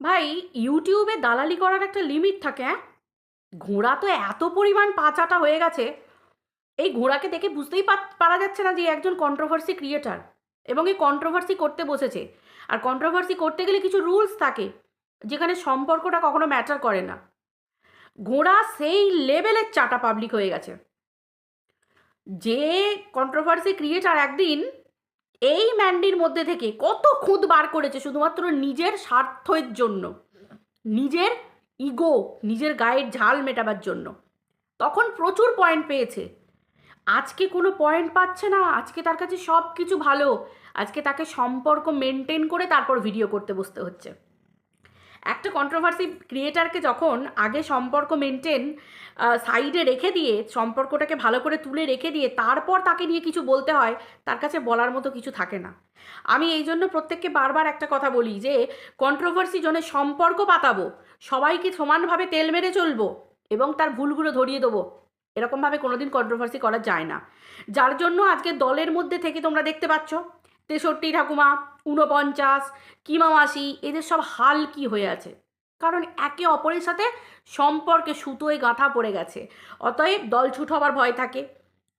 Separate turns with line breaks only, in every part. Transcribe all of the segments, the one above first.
ভাই, ইউটিউবে দালালি করার একটা লিমিট থাকে, হ্যাঁ? ঘোড়া তো এত পরিমাণ পাচাটা হয়ে গেছে, এই ঘোড়াকে দেখে বুঝতেই পারা যাচ্ছে না যে একজন কন্ট্রোভার্সি ক্রিয়েটার এবং এই কন্ট্রোভার্সি করতে বসেছে। আর কন্ট্রোভার্সি করতে গেলে কিছু রুলস থাকে, যেখানে সম্পর্কটা কখনো ম্যাটার করে না। ঘোড়া সেই লেভেলের চাটা পাবলিক হয়ে গেছে যে কন্ট্রোভার্সি ক্রিয়েটার একদিন এই ম্যান্ডির মধ্যে থেকে কত খুঁত বার করেছে শুধুমাত্র নিজের স্বার্থের জন্য, নিজের ইগো, নিজের গায়ের ঝাল মেটাবার জন্য। তখন প্রচুর পয়েন্ট পেয়েছে, আজকে কোনো পয়েন্ট পাচ্ছে না। আজকে তার কাছে সব কিছু ভালো, আজকে তাকে সম্পর্ক মেনটেন করে তারপর ভিডিও করতে বসতে হচ্ছে। একটা কন্ট্রোভার্সি ক্রিয়েটারকে যখন আগে সম্পর্ক মেনটেন সাইডে রেখে দিয়ে, সম্পর্কটাকে ভালো করে তুলে রেখে দিয়ে তারপর তাকে নিয়ে কিছু বলতে হয়, তার কাছে বলার মতো কিছু থাকে না। আমি এই জন্য প্রত্যেককে বারবার একটা কথা বলি যে কন্ট্রোভার্সি জন্য সম্পর্ক পাতাবো, সবাইকে সমানভাবে তেল মেরে চলবো এবং তার ভুলগুলো ধরিয়ে দেবো, এরকমভাবে কোনোদিন কন্ট্রোভার্সি করা যায় না। যার জন্য আজকে দলের মধ্যে থেকে তোমরা দেখতে পাচ্ছ 63 ঠাকুমা, 49, কিমা মাসি, এদের সব হাল কি হয়ে আছে, কারণ একে অপরের সাথে সম্পর্কে সুতোয় গাঁথা পড়ে গেছে। অতএব দলছুট হবার ভয় থাকে।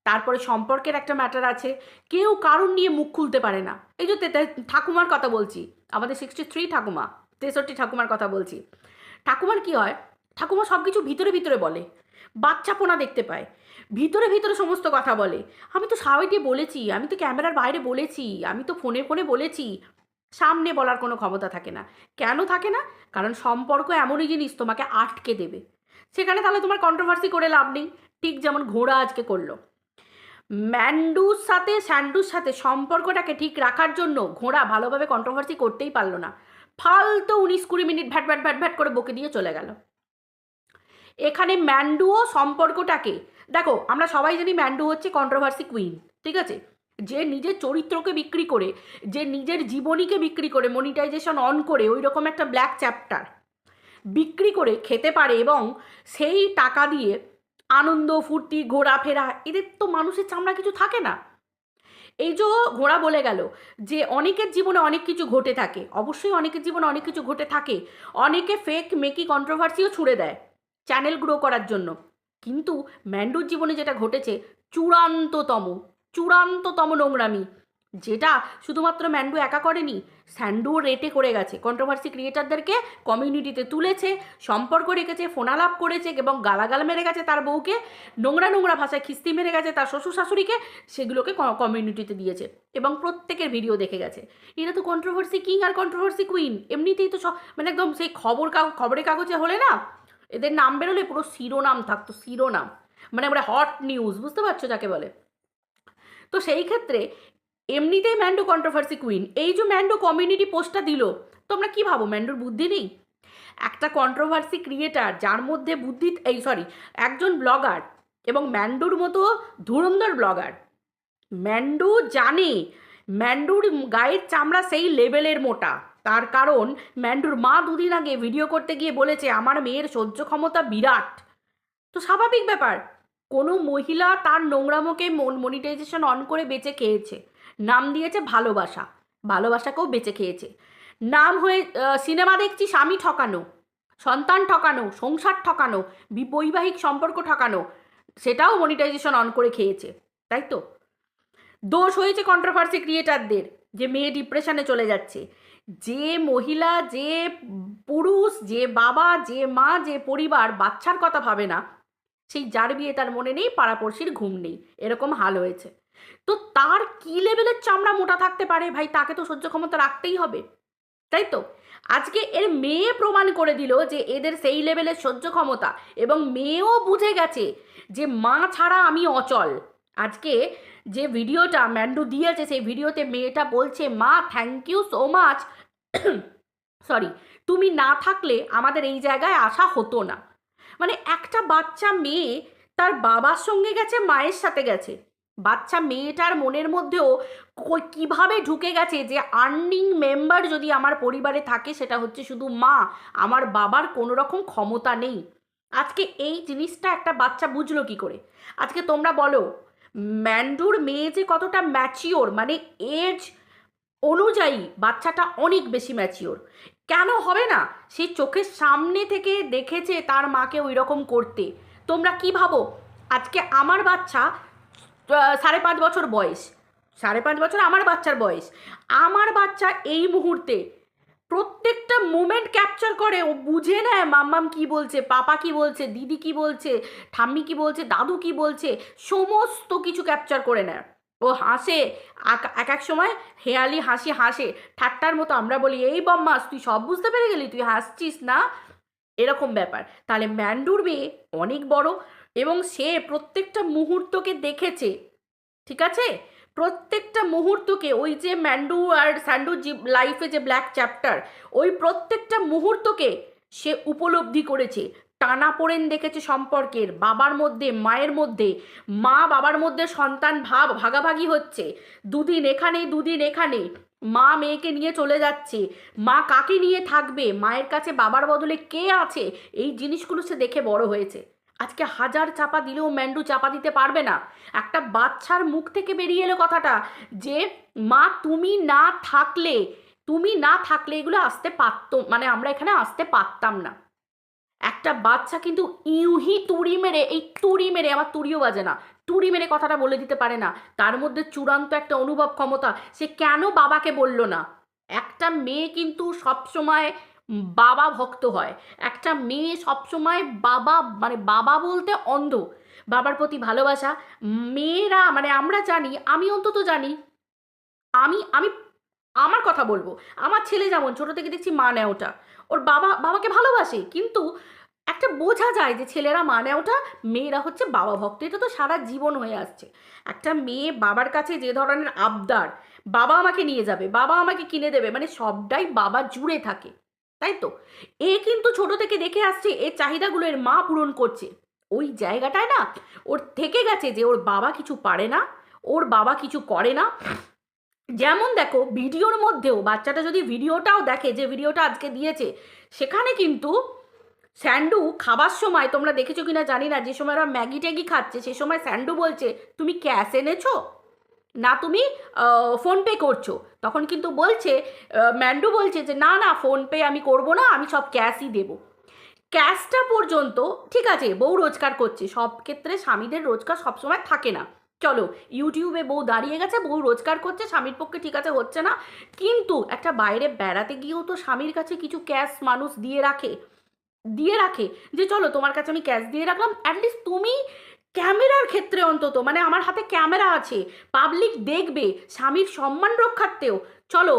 তারপরে সম্পর্কের একটা ম্যাটার আছে, কেউ কারণ নিয়ে মুখ খুলতে পারে না। এই যে ঠাকুমার কথা বলছি, আমাদের 63 ঠাকুমা, 63 ঠাকুমার কথা বলছি। ঠাকুমার কি হয়, ঠাকুমা সব কিছু ভিতরে ভিতরে বলে, বাচ্চাপোনা দেখতে পায়, ভিতরে ভিতরে সমস্ত কথা বলে। আমি তো সাইডে বলেছি, আমি তো ক্যামেরার বাইরে বলেছি, আমি তো ফোনে ফোনে বলেছি, সামনে বলার কোনো ক্ষমতা থাকে না। কেন থাকে না? কারণ সম্পর্ক এমনই জিনিস তোমাকে আটকে দেবে। সেখানে তাহলে তোমার কন্ট্রোভার্সি করে লাভ নেই। ঠিক যেমন ঘোড়া আজকে করলো, ম্যান্ডুর সাথে স্যান্ডুর সাথে সম্পর্কটাকে ঠিক রাখার জন্য ঘোড়া ভালোভাবে কন্ট্রোভার্সি করতেই পারলো না, ফালতু 19-20 minute VAT VAT VAT VAT করে বকে দিয়ে চলে গেল। এখানে ম্যান্ডুও সম্পর্কটাকে, দেখো আমরা সবাই জানি ম্যান্ডু হচ্ছে কন্ট্রোভার্সি কুইন, ঠিক আছে? যে নিজের চরিত্রকে বিক্রি করে, যে নিজের জীবনীকে বিক্রি করে, মনিটাইজেশন অন করে ওই রকম একটা ব্ল্যাক চ্যাপ্টার বিক্রি করে খেতে পারে এবং সেই টাকা দিয়ে আনন্দ ফুর্তি ঘোরাফেরা, এদের তো মানুষের চামড়া কিছু থাকে না। এই যে ঘোড়া বলে গেল যে অনেকের জীবনে অনেক কিছু ঘটে থাকে, অবশ্যই অনেকের জীবনে অনেক কিছু ঘটে থাকে, অনেকে ফেক মেকি কন্ট্রোভার্সিও ছুড়ে দেয় চ্যানেল গ্রো করার জন্য। কিন্তু ম্যান্ডুর জীবনে যেটা ঘটেছে, চূড়ান্ততম চূড়ান্ততম নোংরামি, যেটা শুধুমাত্র ম্যান্ডু একা করেনি, স্যান্ডুও রেটে করে গেছে, কন্ট্রোভার্সি ক্রিয়েটারদেরকে কমিউনিটিতে তুলেছে, সম্পর্ক রেখেছে, ফোনালাপ করেছে এবং গালাগাল মেরে গেছে তার বউকে, নোংরা নোংরা ভাষায় খিস্তি মেরে গেছে তার শ্বশুর শাশুড়িকে, সেগুলোকে কমিউনিটিতে দিয়েছে এবং প্রত্যেকের ভিডিও দেখে গেছে। এরা তো কন্ট্রোভার্সি কিং আর কন্ট্রোভার্সি কুইন, এমনিতেই তো সব মানে একদম সেই খবরের কাগজে হলে না, এদের নাম বেরোলে পুরো শিরোনাম থাকতো, শিরোনাম মানে আমরা হট নিউজ, বুঝতে পারছো যাকে বলে। তো সেই ক্ষেত্রে এমনিতেই ম্যান্ডো কন্ট্রোভার্সি কুইন, এই যে ম্যান্ডো কমিউনিটি পোস্টটা দিল, তোমরা কি ভাবো ম্যান্ডোর বুদ্ধি নেই? একটা কন্ট্রোভার্সি ক্রিয়েটার যার মধ্যে বুদ্ধি, এই সরি, একজন ব্লগার এবং ম্যান্ডোর মতো ধুরন্ধর ব্লগার, ম্যান্ডু জানে ম্যান্ডুর গায়ের চামড়া সেই লেভেলের মোটা। তার কারণ ম্যান্ডুর মা দুদিন আগে ভিডিও করতে গিয়ে বলেছে আমার মেয়ের সহ্য ক্ষমতা বিরাট। তো স্বাভাবিক ব্যাপার, কোনো মহিলা তার নোংরামোকে মনিটাইজেশন অন করে বেঁচে খেয়েছে, নাম দিয়েছে ভালোবাসা, ভালোবাসাকেও বেঁচে খেয়েছে। নাম হয়ে সিনেমা দেখছি স্বামী ঠকানো, সন্তান ঠকানো, সংসার ঠকানো, বৈবাহিক সম্পর্ক ঠকানো, সেটাও মনিটাইজেশন অন করে খেয়েছে, তাই তো? দোষ হয়েছে কন্ট্রোভার্সি ক্রিয়েটারদের যে মেয়ে ডিপ্রেশনে চলে যাচ্ছে। যে মহিলা, যে পুরুষ, যে বাবা, যে মা, যে পরিবার বাচ্চার কথা ভাবে না, সেই যার বিয়ে তার মনে নেই, পাড়াপড়শির ঘুম নেই, এরকম হাল হয়েছে। তো তার কি লেভেলের চামড়া মোটা থাকতে পারে ভাই, তাকে তো সহ্য ক্ষমতা রাখতেই হবে, তাই তো? আজকে এর মেয়ে প্রমাণ করে দিল যে এদের সেই লেভেলের সহ্য ক্ষমতা, এবং মেয়েও বুঝে গেছে যে মা ছাড়া আমি অচল। আজকে যে ভিডিওটা ম্যান্ডু দিয়েছে, সেই ভিডিওতে মেয়েটা বলছে মা thank you so much, sorry, তুমি না থাকলে আমাদের এই জায়গায় আসা হতো না। মানে একটা বাচ্চা মেয়ে তার বাবার সঙ্গে গেছে, মায়ের সাথে গেছে, বাচ্চা মেয়েটার মনের মধ্যেও কিভাবে ঢুকে গেছে যে আর্নিং মেম্বার যদি আমার পরিবারে থাকে সেটা হচ্ছে শুধু মা, আমার বাবার কোনো রকম ক্ষমতা নেই। আজকে এই জিনিসটা একটা বাচ্চা বুঝলো কি করে? আজকে তোমরা বলো ম্যান্ডুর মেয়ে যে কতটা ম্যাচিওর, মানে এজ অনুযায়ী বাচ্চাটা অনেক বেশি ম্যাচিওর। কেন হবে না? সেই চোখের সামনে থেকে দেখেছে তার মাকে ওই রকম করতে। তোমরা কি ভাবো? আজকে আমার বাচ্চা 5.5 বছর বয়স, 5.5 বছর আমার বাচ্চার বয়স, আমার বাচ্চা এই মুহূর্তে প্রত্যেকটা মোমেন্ট ক্যাপচার করে। ও বুঝে নেয় মাম্মাম কি বলছে, পাপা কি বলছে, দিদি কি বলছে, ঠাম্মি কি বলছে, দাদু কি বলছে, সমস্ত কিছু ক্যাপচার করে নেয়। ও হাসে, এক এক সময় হেয়ালি হাসি হাসে, ঠাট্টার মতো। আমরা বলি এই বম্মাস তুই সব বুঝতে পেরে গেলি, তুই হাসছিস না, এরকম ব্যাপার। তাহলে ম্যান্ডুর মেয়ে অনেক বড় এবং সে প্রত্যেকটা মুহূর্তকে দেখেছে, ঠিক আছে? প্রত্যেকটা মুহূর্তকে, ওই যে ম্যান্ডু আর স্যান্ডু লাইফে যে ব্ল্যাক চ্যাপ্টার, ওই প্রত্যেকটা মুহূর্তকে সে উপলব্ধি করেছে। টানাপোড়েন দেখেছে সম্পর্কের, বাবার মধ্যে মায়ের মধ্যে, মা বাবার মধ্যে সন্তান ভাগাভাগি হচ্ছে, দুদিন এখানে দুদিন এখানে, মা মেয়েকে নিয়ে চলে যাচ্ছে, মা কাকে নিয়ে থাকবে, মায়ের কাছে বাবার বদলে কে আছে, এই জিনিসগুলো সে দেখে বড় হয়েছে। আজকে হাজার চাপা দিলেও ম্যান্ডু চাপা দিতে পারবে না। একটা বাচ্চার মুখ থেকে বেরিয়ে এলো কথাটা যে মা তুমি না থাকলে, তুমি না থাকলে এগুলো আসতে পারতো, মানে আমরা এখানে আসতে পারতাম না। একটা বাচ্চা কিন্তু ইউহি তুড়ি মেরে, এই তুড়ি মেরে, আমার তুড়িও বাজে না, তুড়ি মেরে কথাটা বলে দিতে পারে না। তার মধ্যে চূড়ান্ত একটা অনুভব ক্ষমতা। সে কেন বাবাকে বলল না? একটা মেয়ে কিন্তু সবসময় বাবা ভক্ত হয়। একটা মেয়ে সবসময় বাবা, মানে বাবা বলতে অন্ধ, বাবার প্রতি ভালোবাসা। মেয়েরা, মানে আমরা জানি, আমি অন্তত জানি, আমি আমি আমার কথা বলবো, আমার ছেলে যেমন ছোট থেকে দেখছি মা নেওটা, ওর বাবাকে ভালোবাসে, কিন্তু একটা বোঝা যায় যে ছেলেরা মা নেওটা, মেয়েরা হচ্ছে বাবা ভক্ত। এটা তো সারা জীবন হয়ে আসছে। একটা মেয়ে বাবার কাছে যে ধরনের আবদার, বাবা আমাকে নিয়ে যাবে, বাবা আমাকে কিনে দেবে, মানে সবটাই বাবা জুড়ে থাকে, তাই তো? এ কিন্তু ছোট থেকে দেখে আসছে এর চাহিদাগুলো এর মা পূরণ করছে। ওই জায়গাটায় না ওর থেকে গেছে যে ওর বাবা কিছু পারে না, ওর বাবা কিছু করে না। যেমন দেখো ভিডিওর মধ্যেও, বাচ্চাটা যদি ভিডিওটাও দেখে, যে ভিডিওটা আজকে দিয়েছে, সেখানে কিন্তু স্যান্ডু খাবার সময়, তোমরা দেখেছো কিনা জানি না, যে সময় ওরা ম্যাগি ট্যাগি খাচ্ছে সে সময় স্যান্ডু বলছে তুমি ক্যাশ এনেছো না তুমি ফোনপে করছো? তখন কিন্তু বলছে, ম্যান্ডু বলছে যে না না ফোনপে আমি করব না, আমি সব ক্যাশই দেবো। ক্যাশটা পর্যন্ত ঠিক আছে, বউ রোজগার করছে, সব ক্ষেত্রে স্বামীদের রোজগার সবসময় থাকে না। চলো ইউটিউবে বউ দাঁড়িয়ে গেছে, বউ রোজগার করছে, স্বামীর পক্ষে ঠিক আছে হচ্ছে না, কিন্তু একটা বাইরে বেড়াতে গিয়েও তো স্বামীর কাছে কিছু ক্যাশ মানুষ দিয়ে রাখে যে চলো তোমার কাছে আমি ক্যাশ দিয়ে রাখলাম, অ্যাটলিস্ট তুমি ক্যামেরার ক্ষেত্রে অন্তত, মানে আমার হাতে ক্যামেরা আছে, পাবলিক দেখবে, স্বামীর সম্মান রক্ষার্থেও চলো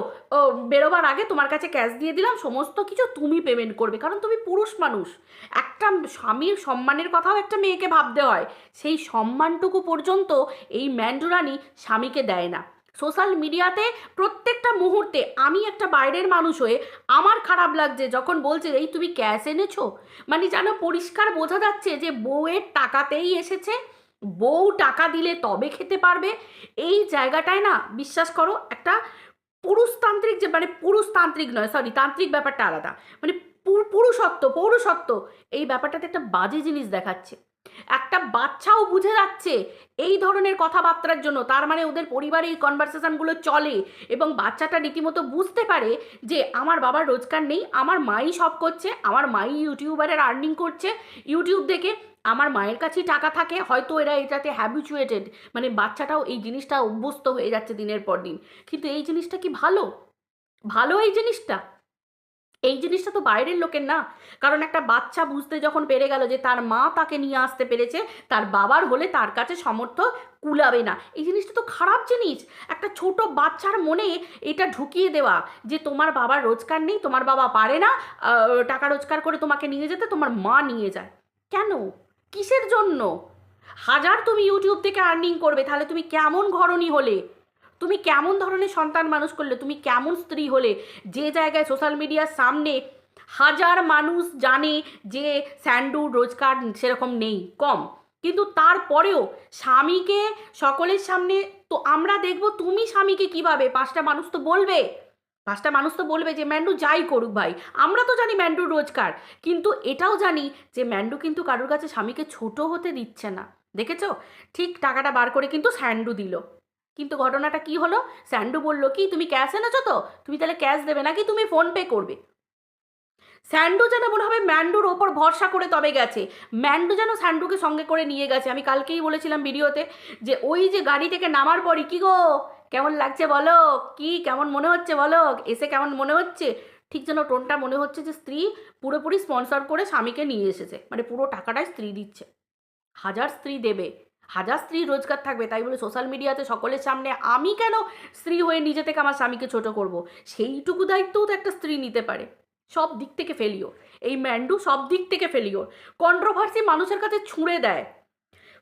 বেরোবার আগে তোমার কাছে ক্যাশ দিয়ে দিলাম, সমস্ত কিছু তুমি পেমেন্ট করবে, কারণ তুমি পুরুষ মানুষ। একটা স্বামীর সম্মানের কথাও একটা মেয়েকে ভাবতে হয়। সেই সম্মানটুকু পর্যন্ত এই ম্যান্ডুরানি স্বামীকে দেয় না। সোশ্যাল মিডিয়াতে প্রত্যেকটা মুহূর্তে, আমি একটা বাইরের মানুষ হয়ে আমার খারাপ লাগছে যখন বলছে এই তুমি ক্যাশ এনেছো, মানে যেন পরিষ্কার বোঝা যাচ্ছে যে বউয়ের টাকাতেই এসেছে, বউ টাকা দিলে তবে খেতে পারবে। এই জায়গাটায় না বিশ্বাস করো একটা পুরুষতান্ত্রিক, যে মানে পুরুষতান্ত্রিক নয়, সরি তান্ত্রিক ব্যাপারটা আলাদা, মানে পুরুষত্ব পৌরুষত্ব, এই ব্যাপারটাতে একটা বাজে জিনিস দেখাচ্ছে। একটা বাচ্চাও বুঝে যাচ্ছে এই ধরনের কথাবার্তার জন্য, তার মানে ওদের পরিবারে এই কনভারসেশনগুলো চলে এবং বাচ্চাটা রীতিমতো বুঝতে পারে যে আমার বাবার রোজগার নেই, আমার মাই সব করছে, আমার মাই ইউটিউবারের আর্নিং করছে, ইউটিউব দেখে আমার মায়ের কাছেই টাকা থাকে, হয়তো এরা এটাতে হ্যাবিচুয়েটেড, মানে বাচ্চাটাও এই জিনিসটা অভ্যস্ত হয়ে যাচ্ছে দিনের পর দিন। কিন্তু এই জিনিসটা কি ভালো? ভালো এই জিনিসটা? এই জিনিসটা তো বাইরের লোকের না। কারণ একটা বাচ্চা বুঝতে যখন পেরে গেল যে তার মা তাকে নিয়ে আসতে পেরেছে, তার বাবার হলে তার কাছে সামর্থ্য কুলাবে না, এই জিনিসটা তো খারাপ জিনিস। একটা ছোট বাচ্চার মনে এটা ঢুকিয়ে দেওয়া যে তোমার বাবার রোজগার নেই, তোমার বাবা পারে না টাকা রোজগার করে তোমাকে নিয়ে যেতে, তোমার মা নিয়ে যায় কেন? কিসের জন্য? হাজার তুমি ইউটিউব থেকে আর্নিং করবে, তাহলে তুমি কেমন ঘরণী হলে, তুমি কেমন ধরনের সন্তান মানুষ করলে, তুমি কেমন স্ত্রী হলে, যে জায়গায় সোশ্যাল মিডিয়ার সামনে হাজার মানুষ জানে যে স্যান্ডুর রোজগার সেরকম নেই, কম, কিন্তু তারপরেও স্বামীকে সকলের সামনে, তো আমরা দেখবো তুমি স্বামীকে কিভাবে, পাঁচটা মানুষ তো বলবে যে ম্যান্ডু যাই করুক ভাই, আমরা তো জানি ম্যান্ডুর রোজগার, কিন্তু এটাও জানি যে ম্যান্ডু কিন্তু কারোর কাছে স্বামীকে ছোট হতে দিচ্ছে না। দেখেছো? ঠিক টাকাটা বার করে কিন্তু স্যান্ডু দিল, কিন্তু ঘটনাটা কি হলো? স্যান্ডু বলল কি তুমি ক্যাশ এনেছো তো, তুমি তাহলে ক্যাশ দেবে নাকি তুমি ফোন পে করবে? স্যান্ডু যেন মনে হবে ম্যান্ডুর ওপর ভরসা করে তবে গেছে, ম্যান্ডু যেন স্যান্ডুকে সঙ্গে করে নিয়ে গেছে। আমি কালকেই বলেছিলাম ভিডিওতে যে ওই যে গাড়ি থেকে নামার পরই কি গো কেমন লাগছে বলো, কি কেমন মনে হচ্ছে বলো, এসে কেমন মনে হচ্ছে, ঠিক যেন টোনটা মনে হচ্ছে যে স্ত্রী পুরোপুরি স্পন্সর করে স্বামীকে নিয়ে এসেছে, মানে পুরো টাকাটাই স্ত্রী দিচ্ছে। হাজার স্ত্রী দেবে, হাজার স্ত্রী রোজগার থাকবে, তাই বলে সোশ্যাল মিডিয়াতে সকলের সামনে আমি কেন স্ত্রী হয়ে নিজে থেকে আমার স্বামীকে ছোট করব, সেইটুকু দায়িত্বও তো একটা স্ত্রী নিতে পারে। সব দিক থেকে ফেলিওর এই ম্যান্ডু, সব দিক থেকে ফেলিওর। কন্ট্রোভার্সি মানুষের কাছে ছুঁড়ে দেয়,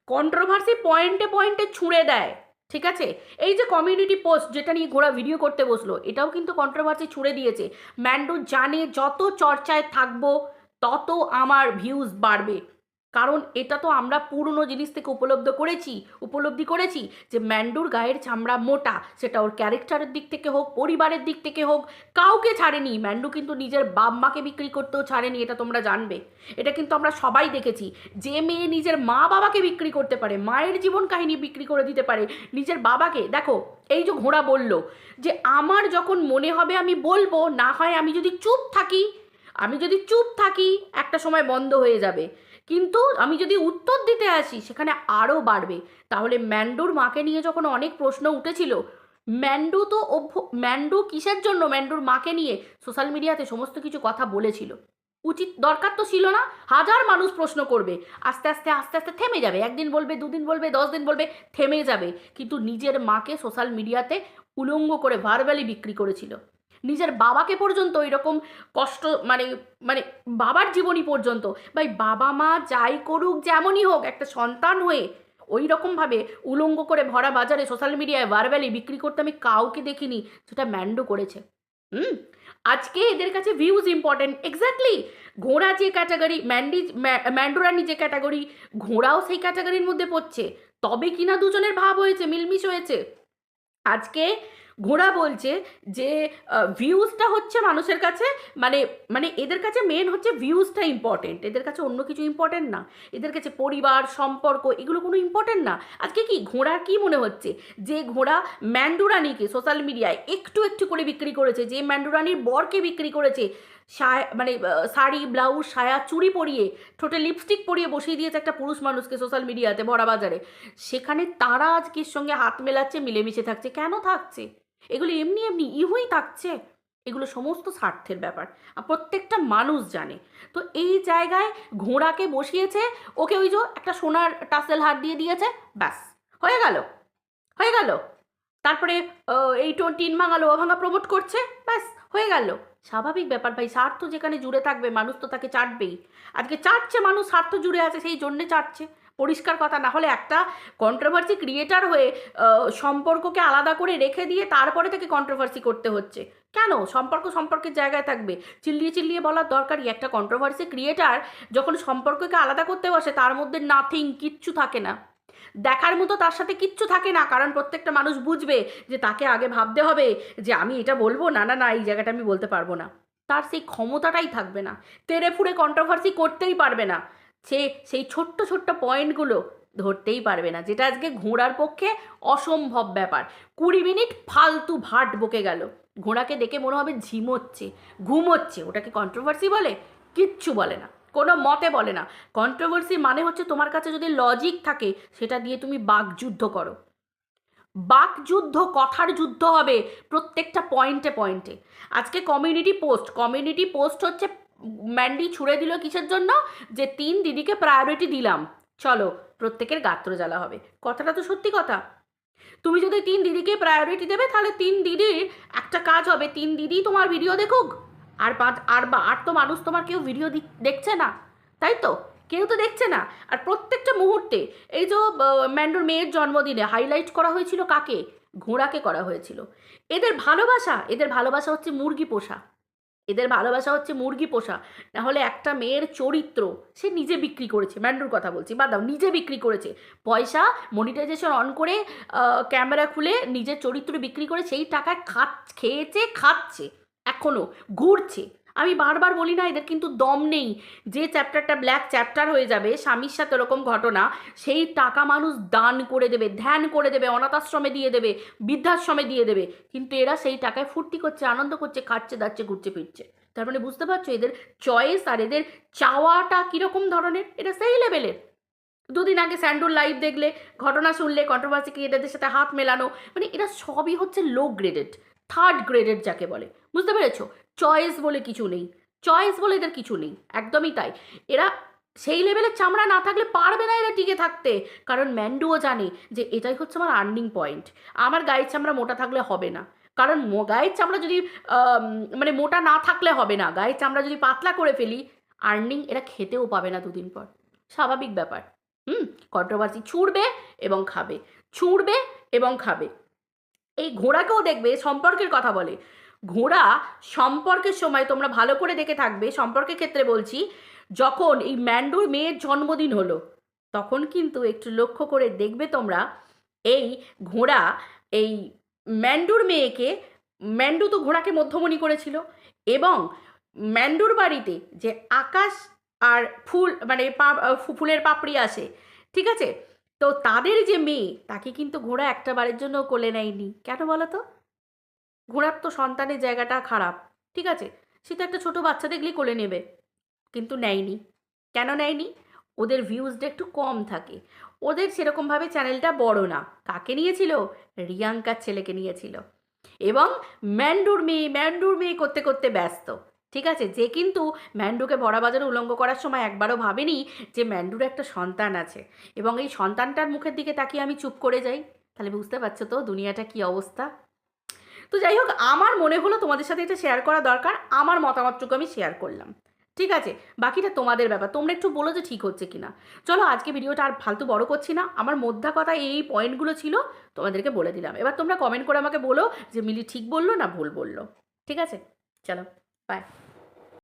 কন্ট্রোভার্সি পয়েন্টে পয়েন্টে ছুঁড়ে দেয়, ঠিক আছে। এই যে কমিউনিটি পোস্ট যেটা নিয়ে ঘোড়া ভিডিও করতে বসলো, এটাও কিন্তু কন্ট্রোভার্সি ছুঁড়ে দিয়েছে। ম্যান্ডু জানে যত চর্চায় থাকবো তত আমার ভিউজ বাড়বে, কারণ এটা তো আমরা পুরনো জিনিস থেকে উপলব্ধি করেছি যে ম্যান্ডুর গায়ের চামড়া মোটা, সেটা ওর ক্যারেক্টারের দিক থেকে হোক, পরিবারের দিক থেকে হোক, কাউকে ছাড়েনি। ম্যান্ডু কিন্তু নিজের বাপ মাকে বিক্রি করতেও ছাড়েনি, এটা তোমরা জানবে। এটা কিন্তু আমরা সবাই দেখেছি, যে মেয়ে নিজের মা বাবাকে বিক্রি করতে পারে, মায়ের জীবন কাহিনী বিক্রি করে দিতে পারে নিজের বাবাকে। দেখো এই যে ঘোড়া বলল যে আমার যখন মনে হবে আমি বলবো, না হয় আমি যদি চুপ থাকি একটা সময় বন্ধ হয়ে যাবে, কিন্তু আমি যদি উত্তর দিতে আসি সেখানে আরও বাড়বে। তাহলে ম্যান্ডুর মাকে নিয়ে যখন অনেক প্রশ্ন উঠেছিল, ম্যান্ডু কিসের জন্য ম্যান্ডুর মাকে নিয়ে সোশ্যাল মিডিয়াতে সমস্ত কিছু কথা বলেছিল, উচিত দরকার তো ছিল না। হাজার মানুষ প্রশ্ন করবে, আস্তে আস্তে আস্তে আস্তে থেমে যাবে, একদিন বলবে, দুদিন বলবে, 10 দিন বলবে, থেমে যাবে। কিন্তু নিজের মাকে সোশ্যাল মিডিয়াতে উলঙ্গ করে ভার্বালি বিক্রি করেছিল, নিজের বাবাকে পর্যন্ত এরকম কষ্ট, মানে মানে বাবার জীবনী পর্যন্ত, ভাই বাবা মা যাই করুক যেমনই হোক একটা সন্তান হয়ে ওই রকমভাবে উলঙ্গ করে ভরা বাজারে সোশ্যাল মিডিয়ায় ভার্বালি বিক্রি করতে আমি কাউকে দেখিনি, যেটা ম্যান্ডু করেছে। আজকে এদের কাছে ভিউজ ইম্পর্টেন্ট, এক্স্যাক্টলি। ঘোড়া যে ক্যাটাগরি, ম্যান্ডুরানি যে ক্যাটাগরি, ঘোড়াও সেই ক্যাটাগরির মধ্যে পড়ছে, তবে কিনা দুজনের ভাব হয়েছে, মিলমিশ হয়েছে। আজকে ঘোড়া বলছে যে ভিউজটা হচ্ছে মানুষের কাছে, মানে মানে এদের কাছে মেন হচ্ছে ভিউজটা ইম্পর্টেন্ট, এদের কাছে অন্য কিছু ইম্পর্টেন্ট না, এদের কাছে পরিবার সম্পর্ক এগুলো কোনো ইম্পর্টেন্ট না। আজকে কি ঘোড়ার কি মনে হচ্ছে যে ঘোড়া ম্যান্ডুরানিকে সোশ্যাল মিডিয়ায় একটু একটু করে বিক্রি করেছে, যে ম্যান্ডুরানির বরকে বিক্রি করেছে, মানে শাড়ি ব্লাউজ সায়া চুড়ি পরিয়ে ঠোঁটে লিপস্টিক পরিয়ে বসিয়ে দিয়েছে একটা পুরুষ মানুষকে সোশ্যাল মিডিয়াতে ভরা বাজারে, সেখানে তারা আজকের সঙ্গে হাত মেলাচ্ছে, মিলেমিশে থাকছে। কেন থাকছে? এগুলো এমনি এমনি ইহুই থাকছে, এগুলো সমস্ত স্বার্থের ব্যাপার, প্রত্যেকটা মানুষ জানে। তো এই জায়গায় ঘোড়াকে বসিয়েছে, ওকে ওই যে একটা সোনার টাসেল হার দিয়ে দিয়েছে, ব্যাস হয়ে গেল। তারপরে এই টিন ভাঙালো, ও ভাঙা প্রমোট করছে, ব্যাস হয়ে গেল। স্বাভাবিক ব্যাপার ভাই, স্বার্থ যেখানে জুড়ে থাকবে মানুষ তো তাকে চাটবেই। আজকে চাটছে মানুষ, স্বার্থ জুড়ে আছে সেই জন্যে চাটছে, পরিষ্কার কথা। না হলে একটা কন্ট্রোভার্সি ক্রিয়েটার হয়ে সম্পর্ককে আলাদা করে রেখে দিয়ে তারপরে তাকে কন্ট্রোভার্সি করতে হচ্ছে কেন? সম্পর্কের জায়গায় থাকবে, চিল্লিয়ে বলার দরকারই। একটা কন্ট্রোভার্সি ক্রিয়েটার যখন সম্পর্ককে আলাদা করতে বসে তার মধ্যে নাথিং, কিচ্ছু থাকে না, দেখার মতো তার সাথে কিচ্ছু থাকে না, কারণ প্রত্যেকটা মানুষ বুঝবে যে তাকে আগে ভাবতে হবে যে আমি এটা বলবো, না এই জায়গাটা আমি বলতে পারবো না, তার সেই ক্ষমতাটাই থাকবে না, তেড়ে ফুড়ে কন্ট্রোভার্সি করতেই পারবে না, সেই ছোট্ট পয়েন্টগুলো ধরতেই পারবে না, যেটা আজকে ঘোড়ার পক্ষে অসম্ভব ব্যাপার। 20 মিনিট ফালতু ভাট বকে গেল, ঘোড়াকে দেখে মনে হবে ঘুমোচ্ছে, ওটাকে কন্ট্রোভার্সি বলে? কিচ্ছু বলে না, কোনো মতে বলে না। কন্ট্রোভার্সি মানে হচ্ছে তোমার কাছে যদি লজিক থাকে সেটা দিয়ে তুমি বাকযুদ্ধ করো, বাকযুদ্ধ, কথার যুদ্ধ হবে প্রত্যেকটা পয়েন্টে। আজকে কমিউনিটি পোস্ট হচ্ছে ম্যান্ডি ছুড়ে দিল কিসের জন্য? যে 3 দিদিকে প্রায়োরিটি দিলাম, চলো প্রত্যেকের গাত্র জ্বালা হবে। কথাটা তো সত্যি কথা। তুমি যদি 3 দিদিকে প্রায়োরিটি দেবে তাহলে 3 দিদির একটা কাজ হবে, 3 দিদি তোমার ভিডিও দেখুক, আর তো মানুষ তোমার কেউ ভিডিও দেখছে না, তাই তো? কেউ তো দেখছে না। আর প্রত্যেকটা মুহূর্তে এই যে ম্যান্ডোর মেয়ের জন্মদিনে হাইলাইট করা হয়েছিল কাকে? ঘোড়াকে করা হয়েছিল। এদের ভালোবাসা হচ্ছে মুরগি পোষা, না হলে একটা মেয়ের চরিত্র সে নিজে বিক্রি করেছে, ম্যান্ডোর কথা বলছি, বাদাও, নিজে বিক্রি করেছে, পয়সা মনিটাইজেশন অন করে ক্যামেরা খুলে নিজের চরিত্র বিক্রি করে সেই টাকায় খাচ্ছে, এখনও ঘুরছে। আমি বারবার বলি না এদের কিন্তু দম নেই, যে চ্যাপ্টারটা ব্ল্যাক চ্যাপ্টার হয়ে যাবে স্বামীর সাথে এরকম ঘটনা, সেই টাকা মানুষ দান করে দেবে, ধ্যান করে দেবে, অনাথ আশ্রমে দিয়ে দেবে, বৃদ্ধাশ্রমে দিয়ে দেবে, কিন্তু এরা সেই টাকায় ফুর্তি করছে, আনন্দ করছে, খাচ্ছে দাচ্ছে, ঘুরছে ফিরছে। তার মানে বুঝতে পারছো এদের চয়েস আর এদের চাওয়াটা কীরকম ধরনের, এটা সেই লেভেলের। দুদিন আগে স্যান্ডুল লাইভ দেখলে, ঘটনা শুনলে, কন্ট্রোভার্সি ক্রিয়েটারদের সাথে হাত মেলানো, মানে এরা সবই হচ্ছে লো গ্রেডেড, থার্ড গ্রেডেড যাকে বলে, বুঝতে পেরেছো? চয়েস বলে কিছু নেই, চয়েস বলে এদের কিছু নেই, একদমই তাই। এরা সেই লেভেলের চামড়া না থাকলে পারবে না এরা টিকে থাকতে, কারণ ম্যান্ডুও জানে যে এটাই হচ্ছে আমার আর্নিং পয়েন্ট। আমার গায়ের চামড়া মোটা থাকলে হবে না, কারণ গায়ের চামড়া যদি মানে মোটা না থাকলে হবে না, গায়ের চামড়া যদি পাতলা করে ফেলি আর্নিং এরা খেতেও পাবে না দুদিন পর, স্বাভাবিক ব্যাপার। কন্ট্রোভার্সি ছুঁড়বে এবং খাবে, ছুঁড়বে এবং খাবে। এই ঘোড়াকেও দেখবে সম্পর্কের কথা বলে, ঘোড়া সম্পর্কের সময় তোমরা ভালো করে দেখে থাকবে, সম্পর্কের ক্ষেত্রে বলছি, যখন এই ম্যান্ডুর মেয়ের জন্মদিন হলো তখন কিন্তু একটু লক্ষ্য করে দেখবে তোমরা, এই ঘোড়া এই ম্যান্ডুর মেয়েকে, ম্যান্ডু তো ঘোড়াকে মধ্যমণি করেছিল, এবং ম্যান্ডুর বাড়িতে যে আকাশ আর ফুল মানে ফুলের পাপড়ি আসে, ঠিক আছে, তো তাদের যে মেয়ে তাকে কিন্তু ঘোড়া একটা বারের জন্য কোলে নেয়নি। কেন বলো তো? ঘোড়ার তো সন্তানের জায়গাটা খারাপ, ঠিক আছে, সে তো একটা ছোটো বাচ্চা দেখলেই কোলে নেবে, কিন্তু নেয়নি। কেন নেয়নি? ওদের ভিউজটা একটু কম থাকে, ওদের সেরকমভাবে চ্যানেলটা বড় না। কাকে নিয়েছিল? রিয়াঙ্কার ছেলেকে নিয়েছিল, এবং ম্যান্ডুর মেয়ে করতে করতে ব্যস্ত, ঠিক আছে, যে কিন্তু ম্যান্ডুকে ভরা বাজারে উলঙ্গ করার সময় একবারও ভাবেনি যে ম্যান্ডুর একটা সন্তান আছে, এবং এই সন্তানটার মুখের দিকে তাকিয়ে আমি চুপ করে যাই। তাহলে বুঝতে পারছো তো দুনিয়াটা কী অবস্থা। তো যাই হোক, আমার মনে হলো তোমাদের সাথে এটা শেয়ার করা দরকার, আমার মতামতটুকু আমি শেয়ার করলাম, ঠিক আছে, বাকিটা তোমাদের ব্যাপার, তোমরা একটু বলো যে ঠিক হচ্ছে কিনা। চলো আজকে ভিডিওটা আর ফালতু বড় করছি না, আমার মোদ্দা কথা এই পয়েন্টগুলো ছিল, তোমাদেরকে বলে দিলাম। এবার তোমরা কমেন্ট করে আমাকে বলো যে মিলি ঠিক বললো না ভুল বললো, ঠিক আছে, চলো বাই।